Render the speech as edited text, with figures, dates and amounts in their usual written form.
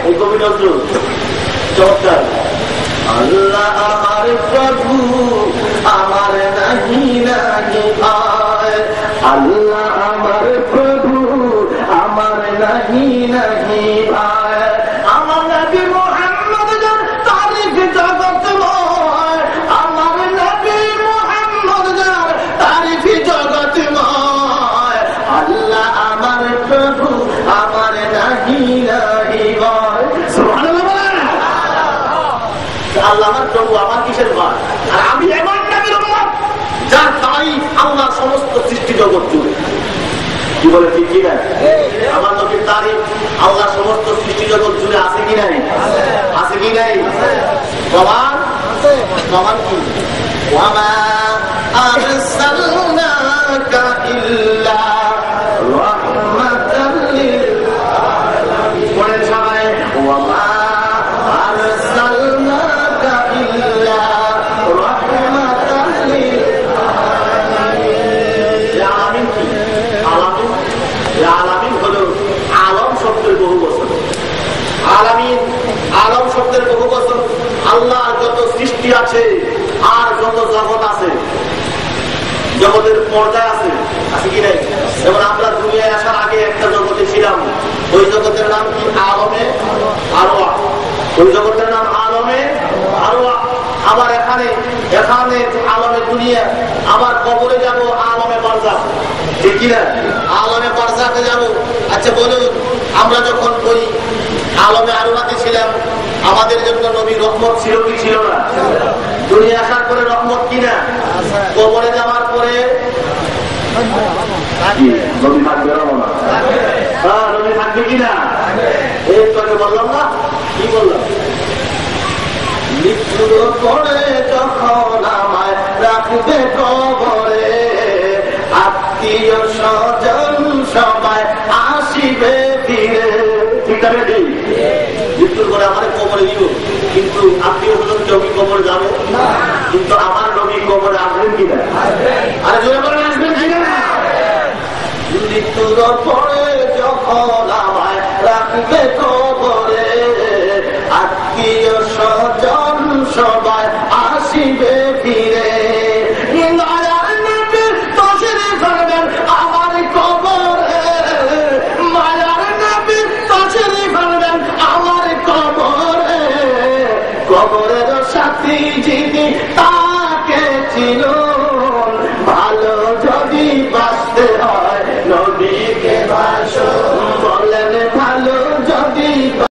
এই কবি নজরুল চমৎকার। আল্লাহ আমার প্রভু আমার নাহি নাহি ভাই, আল্লাহ আমার প্রভু আমার নাহি নাহি ভাই, আমার নবী মুহাম্মদ যার তারিফ জগৎময়, আমার নবী মুহাম্মদ যার তারিফ জগৎময়, আল্লাহ আমার প্রভু আমার নাহি নাহি ভাই। সুবহানাল্লাহ। আল্লাহ আমার প্রভু আমার কিসের ভাই? আর আমি এমন নবীর উম্মত যার তারিফ আল্লাহ সমস্ত সৃষ্টি জগৎ জুড়ে। কি বলে ঠিক কি না? আমার নবীর তারিফ আল্লাহ সমস্ত সৃষ্টি জগৎ জুড়ে আছে কি নাই? আছে কি নাই? প্রমাণ প্রমাণ কি? ওয়ামা আরসালনাকা ইল্লা রাহমাতাল লিল আলামিন। বলেন সবাই, ওয়ামা আরসালনাকা ইল্লা রাহমাতাল লিল আলামিন। আলামিন কি? আলামিন, আলামিন হলো আলম শব্দের বহু বচন। আলামিন আলম শব্দের বহু বচন। আল্লাহ যত সৃষ্টি আছে আর যত জগৎ আছে, জগতের পর্দায় আছে, আছে কি নাই? যেমন আমরা দুনিয়ায় আসার আগে একটা জগতে ছিলাম, ওই জগতের নাম কি? আলমে আরওয়াহ। ওই জগতের নাম আলমে আরওয়াহ। আবার এখানে এখানে আলমে দুনিয়া, আবার কবরে যাব আলমে বারজাখ, ঠিক কিনা? আলমে বারজাখে যাব। আচ্ছা বলুন, আমরা যখন ওই আলমে আরওয়াতে ছিলাম, আমাদের জন্য নবী রহমত ছিল কি ছিল না? দুনিয়া আসার পরে রহমত কিনা? কবরে যাওয়ার পরে নবী থাকবে না? হ্যাঁ, নবী থাকবে কিনা? এই তো বললাম না, কি বললাম? মৃত্যুর পরে যখন আমায় রাখবে কবরে, আত্মীয় স্বজন সবাই আসিবে ফিরে। ঠিক আছে, ঠিক। মৃত্যুর পরে আমার কবরে দিব, কিন্তু আত্মীয় স্বজন কেউ কি কবরে যাবে? কিন্তু আমার নবী কবরে আসবেন কিনা? আরে জোরে বলেন, আসবেন কিনা? মৃত্যুর পরে যখন আমায় রাখবে কবরে, আত্মীয় স্বজন সবাই আসিবে ফিরে। মায়ার নবী তশরিফ আনবেন আমার কবরে, মায়ার নবী তশরিফ আনবেন আমার কবরে। কবরের সাথী যিনি